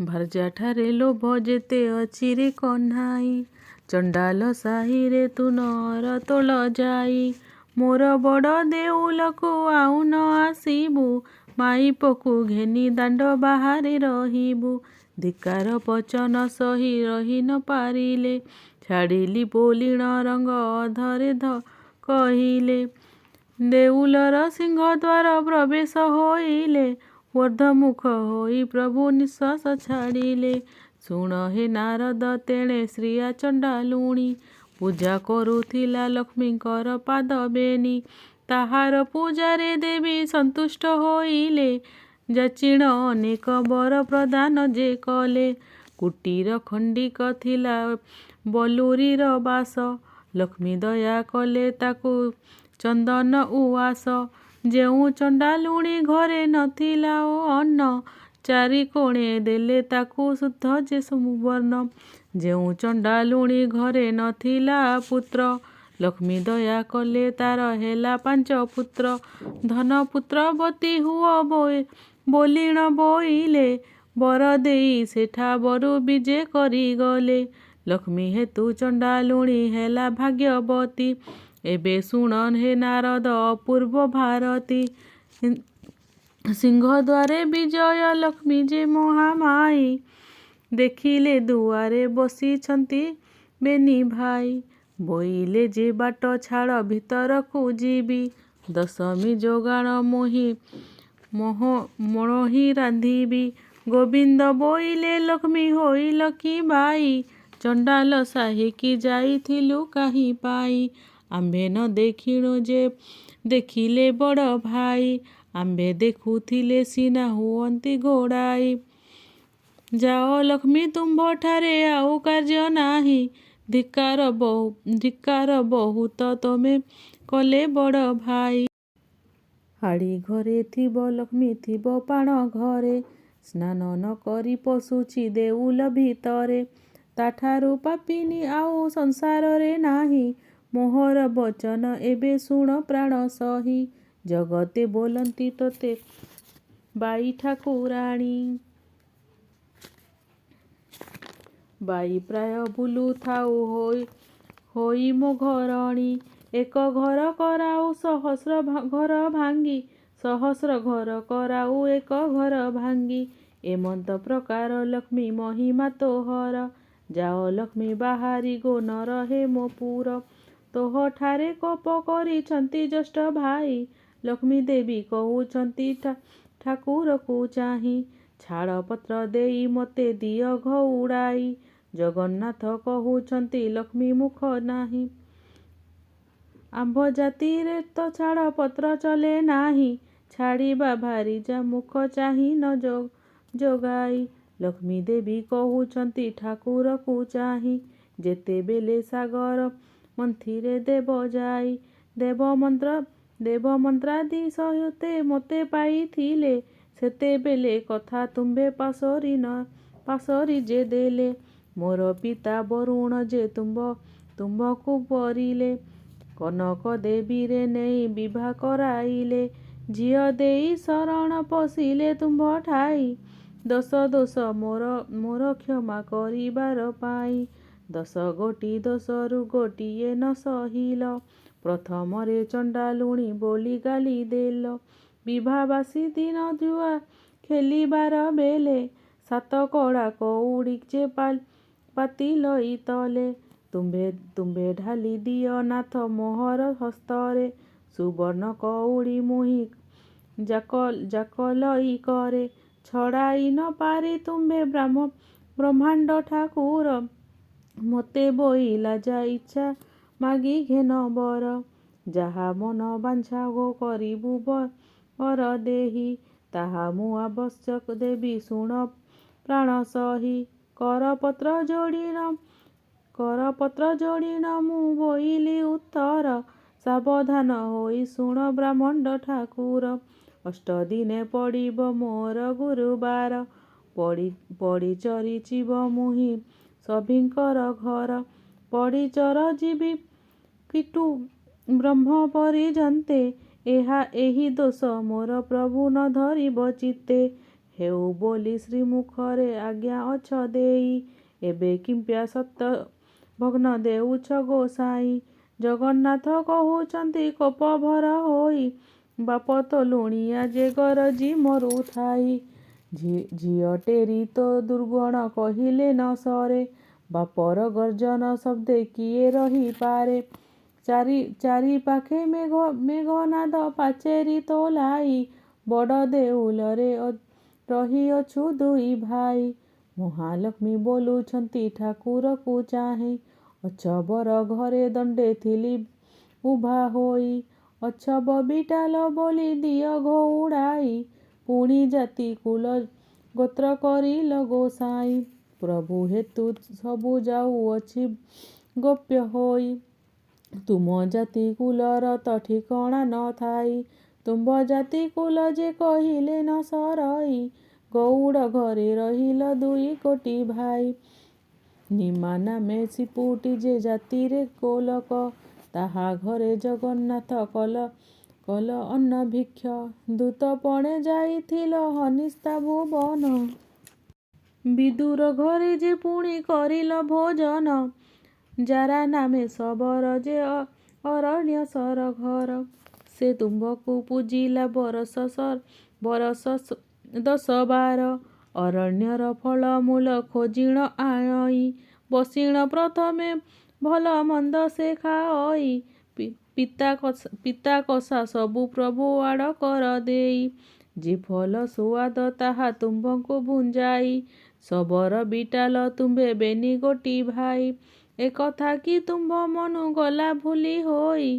ଭାର୍ଯ୍ୟାଠାରେ ଲୋଭ ଯେତେ ଅଛି ରେ କହ୍ନାଇ, ଚଣ୍ଡାଲ ସାହିରେ ତୁ ନର ତୋଳ ଯାଇ। ମୋର ବଡ଼ ଦେଉଳକୁ ଆଉ ନ ଆସିବୁ, ମାଇପକୁ ଘେନି ଦାଣ୍ଡ ବାହାରେ ରହିବୁ। ଧିକ୍କାର ବଚନ ସହି ରହି ନ ପାରିଲେ, ଛାଡ଼ିଲି ବୋଲିଣ ରଙ୍ଗ ଅଧରେ କହିଲେ। ଦେଉଳର ସିଂହଦ୍ୱାର ପ୍ରବେଶ ହୋଇଲେ, ଊର୍ଦ୍ଧ୍ୱମୁଖ ହୋଇ ପ୍ରଭୁ ନିଶ୍ୱାସ ଛାଡ଼ିଲେ। ଶୁଣ ହେ ନାରଦ ତେଣେ ଶ୍ରିୟା ଚଣ୍ଡାଳୁଣୀ, ପୂଜା କରୁଥିଲା ଲକ୍ଷ୍ମୀଙ୍କର ପାଦ ବେନି। ତାହାର ପୂଜାରେ ଦେବୀ ସନ୍ତୁଷ୍ଟ ହୋଇଲେ, ଯାଚିଣ ଅନେକ ବର ପ୍ରଦାନ ଯେ କଲେ। କୁଟୀର ଖଣ୍ଡିକ ଥିଲା ବଲୁରିର ବାସ, ଲକ୍ଷ୍ମୀ ଦୟା କଲେ ତାକୁ ଚନ୍ଦନ ଉଆସ। ଯେଉଁ ଚଣ୍ଡାଳୁଣୀ ଘରେ ନଥିଲା ଓ ଅନ୍ନ, ଚାରିକୋଣେ ଦେଲେ ତାକୁ ଶୁଦ୍ଧ ଯେ ସୁବର୍ଣ୍ଣ। ଯେଉଁ ଚଣ୍ଡାଳୁଣୀ ଘରେ ନଥିଲା ପୁତ୍ର, ଲକ୍ଷ୍ମୀ ଦୟା କଲେ ତାର ହେଲା 5 ପୁତ୍ର। ଧନ ପୁତ୍ରବତୀ ହୁଅ ବୋଲିଣ ବୋଇଲେ, ବର ଦେଇ ସେଠା ବରୁ ବିଜେ କରିଗଲେ। ଲକ୍ଷ୍ମୀ ହେତୁ ଚଣ୍ଡାଳୁଣୀ ହେଲା ଭାଗ୍ୟବତୀ, ଏବେ ଶୁଣ ହେ ନାରଦ ଅପୂର୍ବ ଭାରତୀ। ସିଂହଦ୍ୱାରେ ବିଜୟ ଲକ୍ଷ୍ମୀ ଯେ ମହାମାଇ, ଦେଖିଲେ ଦୁଆରେ ବସିଛନ୍ତି ବେନି ଭାଇ। ବୋଇଲେ ଯେ ବାଟ ଛାଡ଼ ଭିତରକୁ ଯିବି, ଦଶମୀ ଯୋଗାଣ ମଣୋହି ରାନ୍ଧିବି। ଗୋବିନ୍ଦ ବୋଇଲେ ଲକ୍ଷ୍ମୀ ହୋଇଲ କି ବାଇ, ଚଣ୍ଡାଳ ସାହିକି ଯାଇଥିଲୁ କାହିଁ ପାଇ। ଆମ୍ଭେ ନ ଦେଖିଣୁ ଯେ ଦେଖିଲେ ବଡ଼ ଭାଇ, ଆମ୍ଭେ ଦେଖୁଥିଲେ ସିନା ହୁଅନ୍ତି ଘୋଡ଼ାଇ। ଯାଅ ଲକ୍ଷ୍ମୀ ତୁମ୍ଭଠାରେ ଆଉ କାର୍ଯ୍ୟ ନାହିଁ, ଧିକ୍କାର ବହୁତ ତମେ କଲେ ବଡ଼ ଭାଇ। ହାଡ଼ି ଘରେ ଥିବ ଲକ୍ଷ୍ମୀ ଥିବ ପାଣ ଘରେ, ସ୍ନାନ ନ କରି ପଶୁଛି ଦେଉଳ ଭିତରେ। ତାଠାରୁ ପାପିନୀ ଆଉ ସଂସାରରେ ନାହିଁ, ମୋହର ବଚନ ଏବେ ଶୁଣ ପ୍ରାଣ ସହି। ଜଗତେ ବୋଲନ୍ତି ତୋତେ ବାଇ ଠାକୁରାଣୀ, ବାଇ ପ୍ରାୟ ବୁଲୁଥାଉ ହୋଇ ମୋ ଘରଣୀ। ଏକ ଘର କରାଉ ସହସ୍ର ଘର ଭାଙ୍ଗି, ସହସ୍ର ଘର କରାଉ ଏକ ଘର ଭାଙ୍ଗି। ଏମନ୍ତ ପ୍ରକାର ଲକ୍ଷ୍ମୀ ମହିମା ତୋହର, ଯାଅ ଲକ୍ଷ୍ମୀ ବାହାରି ଗୋ ନ ରହେ ମୋ ପୁର। ତୋହଠାରେ କୋପ କରିଛନ୍ତି ଜ୍ୟେଷ୍ଠ ଭାଇ, ଲକ୍ଷ୍ମୀ ଦେବୀ କହୁଛନ୍ତି ଠାକୁରକୁ ଚାହିଁ। ଛାଡ଼ପତ୍ର ଦେଇ ମୋତେ ଦିଅ ଘଉଡ଼ାଇ, ଜଗନ୍ନାଥ କହୁଛନ୍ତି ଲକ୍ଷ୍ମୀ ମୁଖ ନାହିଁ। ଆମ୍ଭ ଜାତିରେ ତ ଛାଡ଼ପତ୍ର ଚଲେ ନାହିଁ, ଛାଡ଼ିବା ଭାରି ଯା ମୁଖ ଚାହିଁ ନ ଜଗାଇ। ଲକ୍ଷ୍ମୀ ଦେବୀ କହୁଛନ୍ତି ଠାକୁରକୁ ଚାହିଁ, ଯେତେବେଳେ ସାଗର ମନ୍ଥିରେ ଦେବ ଯାଇ। ଦେବ ମନ୍ତ୍ରାଦି ସହିତ ମୋତେ ପାଇଥିଲେ, ସେତେବେଳେ କଥା ତୁମ୍ଭେ ପାସୋରି ଯେ ଦେଲେ। ମୋର ପିତା ବରୁଣ ଯେ ତୁମ୍ଭଙ୍କୁ ବରିଲେ, କନକ ଦେବୀରେ ନେଇ ବିଭା କରାଇଲେ। ଝିଅ ଦେଇ ଶରଣ ପଶିଲେ ତୁମ୍ଭ ଠାଇ, ଦୋଷ ମୋର କ୍ଷମା କରିବାର ପାଇଁ। 10 ଗୋଟି ଦୋଷରୁ ଗୋଟିଏ ନ ସହିଲ, ପ୍ରଥମରେ ଚଣ୍ଡାଳୁଣୀ ବୋଲି ଗାଳି ଦେଲ। ବିଭାବାସୀ ଦିନ ଜୁଆ ଖେଳିବାର ବେଳେ, 7 କଡ଼ା କଉଡ଼ି ଯେ ପାତିଲ ଇତଲେ। ତୁମ୍ଭେ ଢାଳି ଦିଅ ନାଥ ମୋହର ହସ୍ତରେ, ସୁବର୍ଣ୍ଣ କଉଡ଼ି ମୁହିଁ ଜାକଲଇ କରେ। ଛଡ଼ାଇ ନ ପାରି ତୁମ୍ଭେ ବ୍ରହ୍ମାଣ୍ଡ ଠାକୁର, ମୋତେ ବୋଇଲା ଯା ଇଚ୍ଛା ମାଗି ଘେନ ବର। ଯାହା ମନ ବାଞ୍ଛା ଗୋ କରିବୁ ବର ଦେହି, ତାହା ମୁଁ ଅବଶ୍ୟ ଦେବି ଶୁଣ ପ୍ରାଣ ସହି। କରପତ୍ର ଯୋଡ଼ିନ ମୁଁ ବୋଇଲି ଉତ୍ତର, ସାବଧାନ ହୋଇ ଶୁଣ ବ୍ରହ୍ମାଣ୍ଡ ଠାକୁର। 8 ଦିନେ ପଡ଼ିବ ମୋର ଗୁରୁବାର, ପଡ଼ିଚରିଯିବ ମୁହିଁ ସଭିଙ୍କର ଘର। ପଡ଼ିଚର ଯିବି କିଟୁ ବ୍ରହ୍ମ ପରି ଯନ୍ତେ, ଏହି ଦୋଷ ମୋର ପ୍ରଭୁ ନ ଧରିବ ଚିତ୍ତେ। ହେଉ ବୋଲି ଶ୍ରୀମୁଖରେ ଆଜ୍ଞା ଅଛ ଦେଇ। ଏବେ କିମ୍ପା ସତ ଭଗ୍ନ ଦେଉଛ ଗୋସାଇଁ। ଜଗନ୍ନାଥ କହୁଛନ୍ତି କୋପଭର ହୋଇ, ବାପ ତ ଲୁଣିଆ ଯେ ଗରଜି ମରୁଥାଇ। ଝିଅ ଟେରି ତ ଦୁର୍ଗୁଣ କହିଲେ ନ ସରେ, ବାପର ଗର୍ଜନ ଶବ୍ଦେ କିଏ ରହିପାରେ। ଚାରି ପାଖେ ମେଘନାଦ ପାଚେରୀ ତୋଲାଇ, ବଡ଼ ଦେଉଲରେ ରହିଅଛୁ ଦୁଇ ଭାଇ। ମହାଲକ୍ଷ୍ମୀ ବୋଲୁଛନ୍ତି ଠାକୁରକୁ ଚାହିଁ, ଅଛବର ଘରେ ଦଣ୍ଡେ ଥିଲି ଉଭା ହୋଇ। ଅଛବ ବିଟାଲ ବୋଲି ଦିଅ ଘଉଡ଼ାଇ, ପୁଣି ଜାତି କୁଳ ଗୋତ୍ର କରିଲ ଗୋସାଇଁ। ପ୍ରଭୁ ହେତୁ ସବୁ ଯାଉଅଛି ଗୋପ୍ୟ ହୋଇ, ତୁମ ଜାତି କୁଲର ତ ଠିକଣା ନଥାଇ। ତୁମ୍ଭ ଜାତି କୁଳ ଯେ କହିଲେ ନ ସରଇ, ଗଉଡ଼ ଘରେ ରହିଲ ଦୁଇ କୋଟି ଭାଇ। ନିମା ନାମେ ସିପୁଟି ଯେ ଜାତିରେ ଗୋଲକ, ତାହା ଘରେ ଜଗନ୍ନାଥ କଲ ଅନ୍ନ ଭିକ୍ଷ। ଦୂତପଣେ ଯାଇଥିଲ ହନିସ୍ତା ଭୁବନ, ବିଦୁର ଘରେ ଯେ ପୁଣି କରିଲ ଭୋଜନ। ଯାରା ନାମେ ଶବର ଯେ ଅରଣ୍ୟ ସରଘର, ସେ ତୁମ୍ଭଙ୍କୁ ପୂଜିଲା ବରଷ 10-12। ଅରଣ୍ୟର ଫଳମୂଳ ଖୋଜିଣ ଆଣଇ, ବସିଣ ପ୍ରଥମେ ଭଲ ମନ୍ଦ ସେ ଖାଅଇ। ପିତା କଷା ସବୁ ପ୍ରଭୁ ଆଡ଼ କର ଦେଇ, ଯେ ଫଲ ସୁଆଦ ତାହା ତୁମ୍ଭଙ୍କୁ ଭୁଞ୍ଜାଇ। ଶବର ବିଟାଲ ତୁମ୍ଭେ ବେନି ଗୋଟି ଭାଇ, ଏକଥା କି ତୁମ୍ଭ ମନୁ ଗଲା ଭୁଲି ହୋଇ।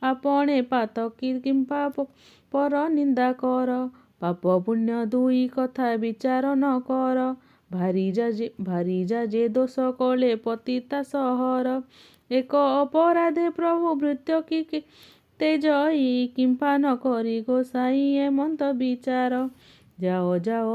ଆପଣେ ପାତକୀ କିମ୍ପା ପର ନିନ୍ଦା କର, ପାପ ପୁଣ୍ୟ ଦୁଇ କଥା ବିଚାର ନ କର। ଭାରିଜା ଯେ ଦୋଷ କଲେ ପତିତା ସହର, ଏକ ଅପରାଧେ ପ୍ରଭୁ ଭୃତ୍ୟ କି ତେଜଇ। କିମ୍ପା ନ କରି ଗୋସାଇଁ ଏମନ୍ତ ବିଚାର, ଯାଅ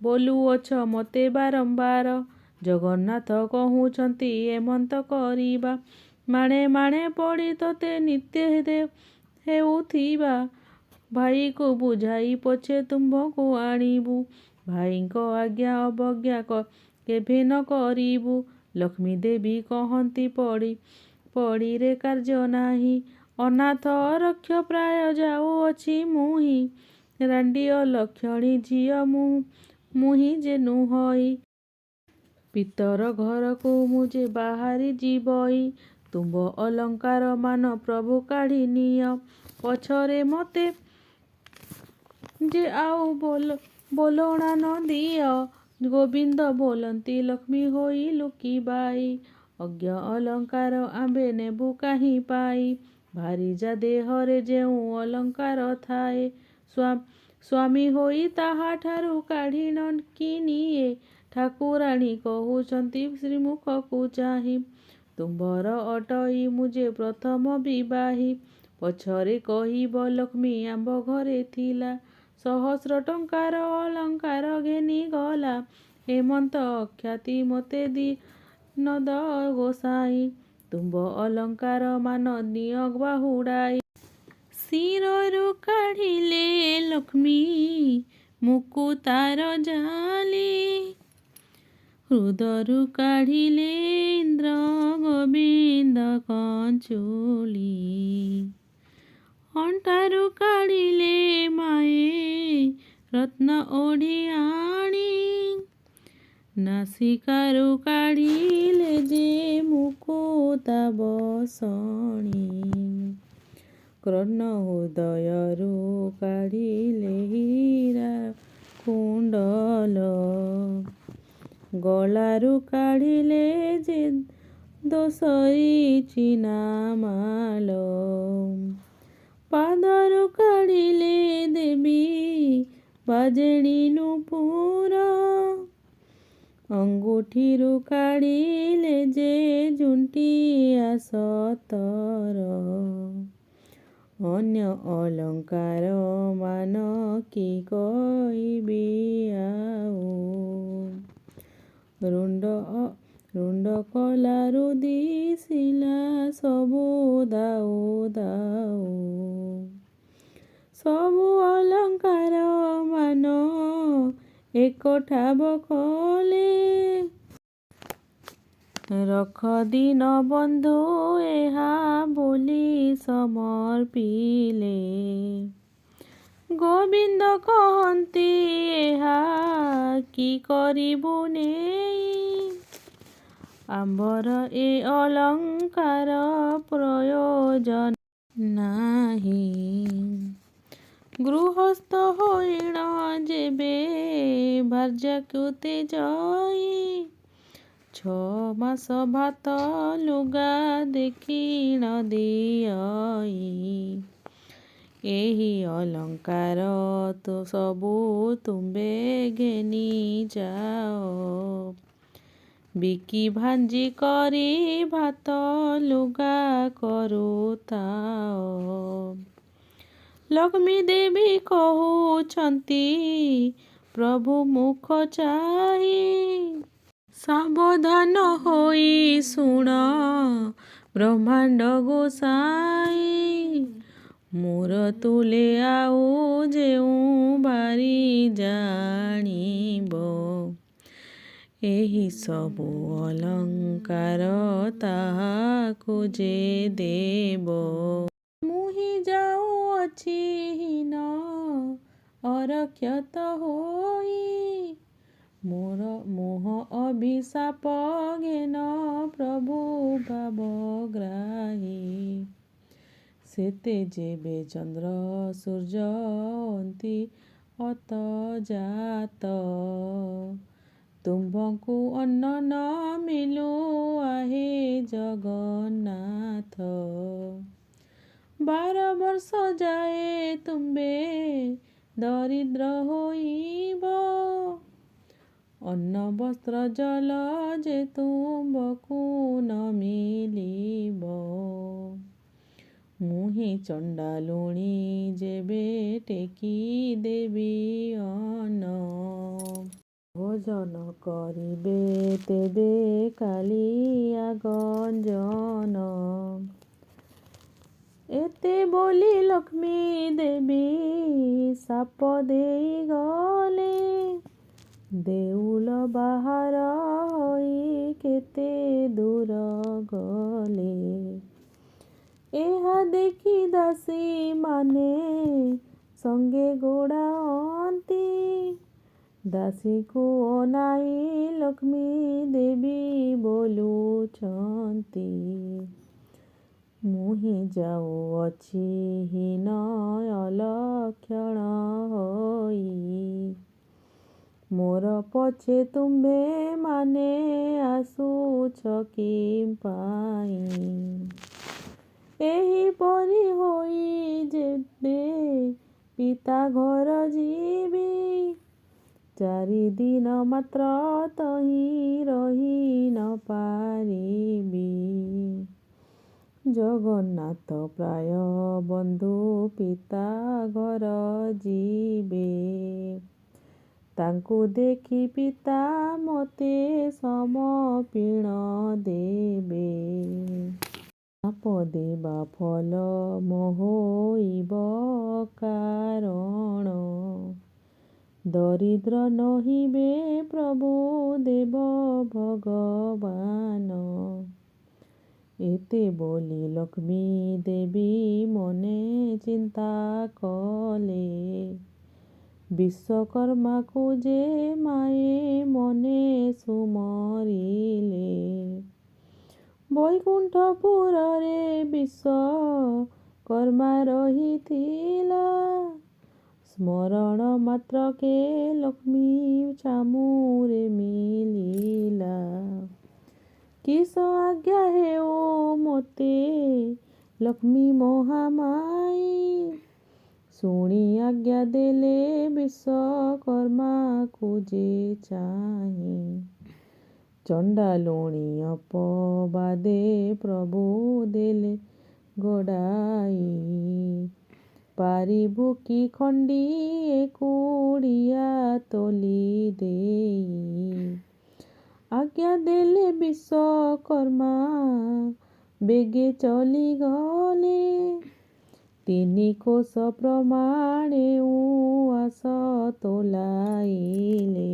ବୋଲୁଅଛ ମତେ ବାରମ୍ବାର। ଜଗନ୍ନାଥ କହୁଛନ୍ତି ଏମନ୍ତ କରିବା, ମାଣେ ପଡ଼ି ତୋତେ ନିତ୍ୟ ହେଉଥିବା। ଭାଇକୁ ବୁଝାଇ ପଛେ ତୁମ୍ଭଙ୍କୁ ଆଣିବୁ, ଭାଇଙ୍କ ଆଜ୍ଞା ଅବଜ୍ଞା କେଭେ ନ କରିବୁ। ଲକ୍ଷ୍ମୀ ଦେବୀ କହନ୍ତି ପଡ଼ିରେ କାର୍ଯ୍ୟ ନାହିଁ, ଅନାଥ ରକ୍ଷ ପ୍ରାୟ ଯାଉଅଛି ମୁହିଁ। ରାଣ୍ଡି ଅଲକ୍ଷଣୀ ଝିଅ ମୁହିଁ ଯେ ନୁହଇ, ପିତର ଘରକୁ ମୁଁ ଯେ ବାହାରି ଯିବଇ। ତୁମ୍ଭ ଅଲଙ୍କାର ମାନ ପ୍ରଭୁ କାଢ଼ି ନିଅ, ପଛରେ ମତେ ଯେ ଆଉ ବୋଲଣା ନ ଦିଅ। ଗୋବିନ୍ଦ ବୋଲନ୍ତି ଲକ୍ଷ୍ମୀ ହୋଇ ଲୁକିବାଇ, ଅଜ୍ଞ ଅଲଙ୍କାର ଆମ୍ଭେ ନେବୁ କାହିଁ ପାଇ। ଭାରିଜା ଦେହରେ ଯେଉଁ ଅଲଙ୍କାର ଥାଏ, ସ୍ୱାମୀ ହୋଇ ତାହାଠାରୁ କାଢ଼ି ନ କି ନିଏ। ଠାକୁରାଣୀ କହୁଛନ୍ତି ଶ୍ରୀମୁଖକୁ ଚାହିଁ, ତୁମ୍ଭର ଅଟଇ ମୁଁ ଯେ ପ୍ରଥମ ବିବାହୀ। ପଛରେ କହିବ ଲକ୍ଷ୍ମୀ ଆମ୍ଭ ଘରେ ଥିଲା, ସହସ୍ର ଟଙ୍କାର ଅଲଙ୍କାର ଘେନି ଗଲା। ଏମନ୍ତ ଅଖ୍ୟାତି ମତେ ନଦ ଗୋସାଇଁ, ତୁମ୍ଭ ଅଲଙ୍କାର ମାନ ନିଅ ବାହୁଡ଼ାଇ। ଶିରରୁ କାଢ଼ିଲେ ଲକ୍ଷ୍ମୀ ମୁକୁତାର ଜାଲି, ହୃଦରୁ କାଢ଼ିଲେ ଇନ୍ଦ୍ର ଗୋବିନ୍ଦ କଞ୍ଚୁଲି। ଅଣ୍ଟାରୁ କାଢ଼ିଲେ ମାଏ ରତ୍ନ ଓଢ଼ିଆଣି, ନାସିକାରୁ କାଢ଼ିଲେ ଯେ ମୁକୁତା ବସଣି। କର୍ଣ୍ଣ ହୃଦୟରୁ କାଢ଼ିଲେ ହୀରା କୁଣ୍ଡଲ, ଗଳାରୁ କାଢ଼ିଲେ ଯେ ଦୋସରି ଚିନାମାଲ। ପାଦରୁ କାଢ଼ିଲେ ଦେବୀ ବାଜେଣୀ ନୂପୁର, ଅଙ୍ଗୁଠିରୁ କାଢ଼ିଲେ ଯେ ଝୁଣ୍ଟିଆ 17। ଅନ୍ୟ ଅଲଙ୍କାର ମାନ କି କହିବି ଆଉ, ରୁଣ୍ଡ କଲାରୁ ଦିଶିଲା ସବୁ ଦାଉ ଦାଉ। ସବୁ ଅଲଙ୍କାର ମାନ ଏକ ଠାବ କଲେ। ରଖ ଦୀନ ବନ୍ଧୁ ଏହା ବୋଲି ସମର୍ପିଲେ। ଗୋବିନ୍ଦ କହନ୍ତି ଏହା କି କରିବୁ ନେଇ। ଆମ୍ବର ଏ ଅଲଙ୍କାର ପ୍ରୟୋଜନ ନାହିଁ। ଗୃହସ୍ଥ ହୋଇଣ ଯେବେ ଭାର୍ଯ୍ୟାକୁ ତେଜଇ। 6 ମାସ ଭାତ ଲୁଗା ଦେଖିଣ ଦିଅଇ। ଏହି ଅଲଙ୍କାର ସବୁ ତୁମ୍ଭେ ଘେନି ଯାଅ। ବିକି ଭାଞ୍ଜି କରି ଭାତ ଲୁଗା କରୁଥାଅ। ଲକ୍ଷ୍ମୀ ଦେବୀ କହୁଛନ୍ତି ପ୍ରଭୁ ମୁଖ ଚାହିଁ। ସାବଧାନ ହୋଇ ଶୁଣ ବ୍ରହ୍ମାଣ୍ଡ ଗୋସାଇଁ। ମୋର ତୁଲେ ଆଉ ଯେଉଁ ବାରି ଜାଣିବ। ଏହି ସବୁ ଅଲଙ୍କାର ତାହାକୁ ଯେ ଦେବ। ମୁହିଁ ଯାଉଅଛି ହୀନ ଅରକ୍ଷତ ହୋଇ। ମୋର ମୋହ ଅଭିଶାପ ଘେନ ପ୍ରଭୁ ଭାବଗ୍ରାହୀ। ସେତେ ଯେବେ ଚନ୍ଦ୍ର ସୂର୍ଯ୍ୟ ଅନ୍ତି ଅତଜାତ। ତୁମ୍ଭଙ୍କୁ ଅନ୍ନ ନ ମିଳୁ ଆହେ ଜଗନ୍ନାଥ। 12 ବର୍ଷ ଯାଏ ତୁମ୍ଭେ ଦରିଦ୍ର ହୋଇବ। ଅନ୍ନ ବସ୍ତ୍ର ଜଳ ଯେ ତୁମ୍ଭକୁ ନ ମିଳିବ। ମୁହିଁ ଚଣ୍ଡାଳୁଣୀ ଯେବେ ଟେକି ଦେବି ଅନ୍ନ। ଭୋଜନ କରିବେ ତେବେ କାଳିଆ ଗଞ୍ଜନ। ଏତେ ବୋଲି ଲକ୍ଷ୍ମୀ ଦେବୀ ଶାପ ଦେଇଗଲେ। ଦେଉଳ ବାହାର ହୋଇ କେତେ ଦୂର ଗଲେ। ଏହା ଦେଖି ଦାସୀ ମାନେ ସଙ୍ଗେ ଗୋଡ଼ାଅନ୍ତି। ଦାସୀକୁ ଅନାଇ ଲକ୍ଷ୍ମୀ ଦେବୀ ବୋଲୁଛନ୍ତି ମୁହିଁ ଯାଉଅଛି ହୀନ ଅଲକ୍ଷଣ ହୋଇ। ମୋର ପଛେ ତୁମ୍ଭେ ମାନେ ଆସୁଛ କି ପାଇଁ। ଏହିପରି ହୋଇ ଯେବେ ପିତା ଘର ଯିବି। 4 ଦିନ ମାତ୍ର ତହିଁ ରହି ନ ପାରିବି। ଜଗନ୍ନାଥ ପ୍ରାୟ ବନ୍ଧୁ ପିତା ଘର ଯିବେ। ତାଙ୍କୁ ଦେଖି ପିତା ମୋତେ ସମର୍ପଣ ଦେବେ। ଶାପ ଦେବା ଫଳ ମୋହଇବ କାରଣ। ଦରିଦ୍ର ନହିବେ ପ୍ରଭୁ ଦେବ ଭଗବାନ। ଏତେ ବୋଲି ଲକ୍ଷ୍ମୀ ଦେବୀ ମନେ ଚିନ୍ତା କଲେ। ବିଶ୍ୱକର୍ମାକୁ ଯେ ମାଏ ମନେ ସୁମରିଲେ। ବୈକୁଣ୍ଠପୁରରେ ବିଶ୍ୱକର୍ମା ରହିଥିଲା। ସ୍ମରଣ ମାତ୍ରକେ ଲକ୍ଷ୍ମୀ ଛାମୁରେ ମିଳିଲା। କିସ ଆଜ୍ଞା ହେଉ ମୋତେ ଲକ୍ଷ୍ମୀ ମହାମାଇ। ଶୁଣି ଆଜ୍ଞା ଦେଲେ ବିଶ୍ୱକର୍ମାକୁ ଯେ ଚାହିଁ। ଚଣ୍ଡାଳୁଣୀ ଅପବାଦେ ପ୍ରଭୁ ଦେଲେ ଗଡ଼ାଇ। ପାରିବୁ କି ଖଣ୍ଡିଏ କୁଡ଼ିଆ ତୋଳି ଦେଇ। ଆଜ୍ଞା ଦେଲେ ବିଶ୍ୱକର୍ମା ବେଗେ ଚଲିଗଲେ। ତିନି କୋଶ ପ୍ରମାଣେ ଉଆସ ତୋଲାଇଲେ।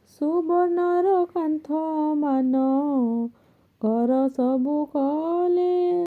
ସୁବର୍ଣ୍ଣର କାନ୍ଥ ମାନ ଘର ସବୁ କଲେ।